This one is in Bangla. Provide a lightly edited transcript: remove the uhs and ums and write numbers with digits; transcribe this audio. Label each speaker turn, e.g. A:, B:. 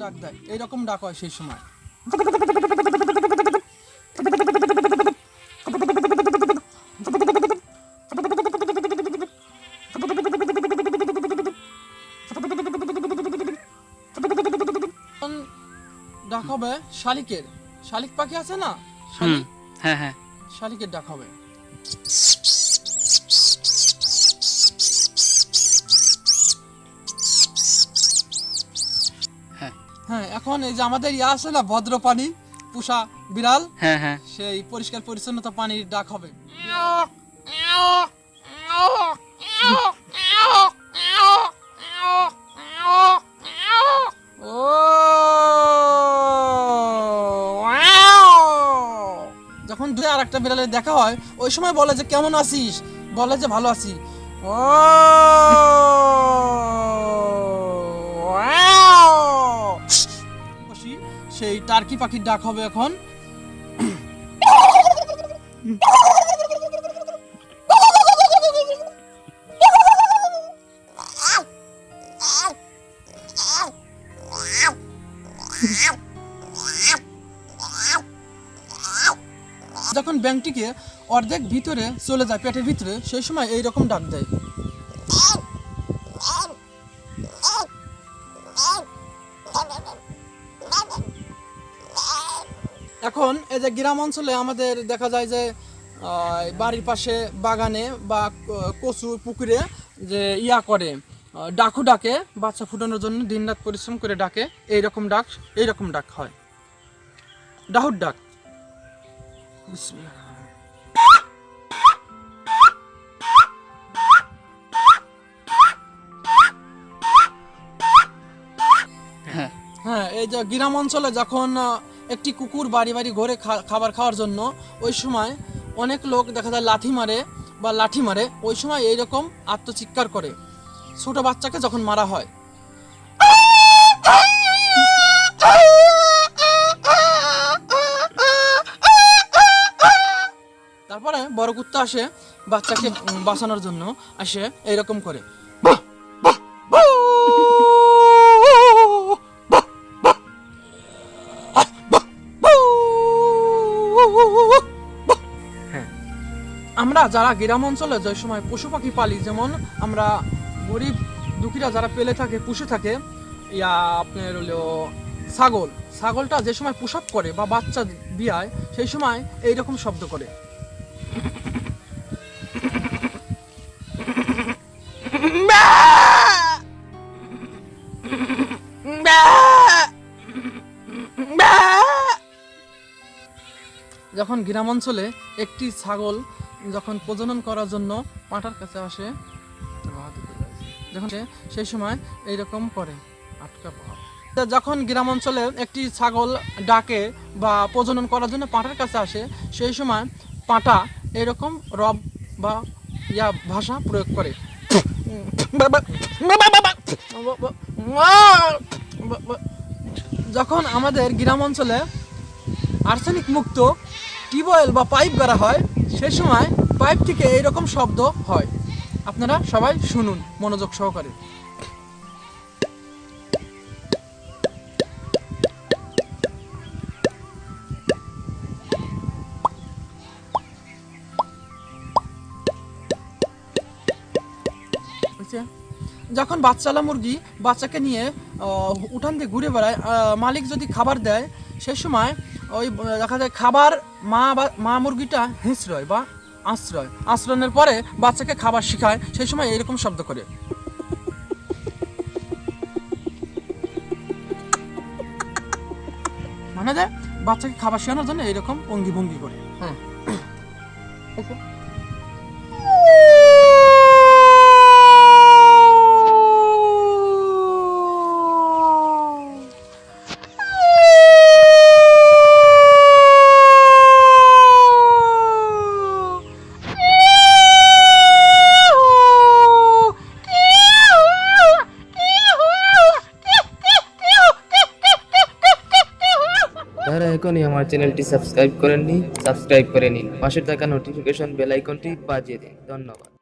A: ডাক দেয়, এইরকম ডাক হয় সেই সময়। ডাক হবে শালিকের, শালিক পাখি আছে না, শালিক,
B: হ্যাঁ হ্যাঁ,
A: শালিকের ডাক হবে। হ্যাঁ, এখন এই যে আমাদের ইয়া আছে না, ভদ্রপানি পুষা বিড়াল,
B: হ্যাঁ হ্যাঁ,
A: সেই পরিষ্কার পরিচ্ছন্নতা পানির ডাক হবে। ও যখন দুই আর একটা বিড়ালের দেখা হয়, ওই সময় বলে যে কেমন আছিস, বলে যে ভালো আছি। ও সেই টার্কি পাখির ডাক হবে এখন। যখন ব্যাঙটিকে অর্ধেক ভিতরে চলে যায় পেটের ভিতরে, সেই সময় এইরকম ডাক দেয়। এখন এই যে গ্রাম অঞ্চলে আমাদের দেখা যায় যে বাড়ির পাশে বাগানে বা কচু পুকুরে যে ইয়া করে, ডাকু ডাকে, বাচ্চা ফুটানোর জন্য দিনরাত পরিশ্রম করে ডাকে, এইরকম ডাক হয়, ডাহুর ডাক। হ্যাঁ, এই যে গ্রাম অঞ্চলে যখন একটি কুকুর বাড়ি বাড়ি ঘরে খাবার খাওয়ার জন্য, ওই সময় অনেক লোক দেখা যায় লাঠি মারে, ওই সময় এইরকম আত্মচিৎকার করে, ছোট বাচ্চাকে যখন মারা হয়। তারপরে বড় কুত্তা আসে বাচ্চাকে বাঁচানোর জন্য, আসে এইরকম করে। আমরা যারা গ্রাম অঞ্চলে যে সময় পশু পাখি পালি, যেমন আমরা গরিব দুঃখীরা যারা পেলে থাকে, পুষে থাকে, ইয়া আপনার হলো ছাগলটা যে সময় প্রসব করে বা বাচ্চা বিয়ায়, সেই সময় এইরকম শব্দ করে। যখন গ্রাম অঞ্চলে একটি ছাগল যখন প্রজনন করার জন্য পাঁঠার কাছে আসে, যখন সেই সময় এইরকম করে আটকা পাওয়া। যখন গ্রাম অঞ্চলে একটি ছাগল ডাকে বা প্রজনন করার জন্য পাঁঠার কাছে আসে, সেই সময় পাঁঠা এরকম রব বা ইয়া ভাষা প্রয়োগ করে। যখন আমাদের গ্রাম অঞ্চলে আর্সেনিক মুক্ত টিউবওয়েল বা পাইপ গাড়া হয়, সেই সময় পাইপ থেকে এইরকম শব্দ হয়। আপনারা সবাই শুনুন মনোযোগ সহকারে। যখন বাচ্চালা মুরগি বাচ্চাকে নিয়ে উঠান দিয়ে ঘুরে বেড়ায়, মালিক যদি খাবার দেয়, সেই সময় ওই দেখা যায় খাবার মা মুরগিটা হিঁচড়য় বা আশ্রয়ের পরে বাচ্চাকে খাবার শিখায়, সেই সময় এরকম শব্দ করে। মানে যায় বাচ্চাকে খাবার শেখানোর জন্য এইরকম ভঙ্গি করে। হ্যাঁ,
C: যারা এখনই আমার চ্যানেলটি সাবস্ক্রাইব করেননি, সাবস্ক্রাইব করে নিন, পাশে থাকা নোটিফিকেশন বেল আইকনটি বাজিয়ে দিন। ধন্যবাদ।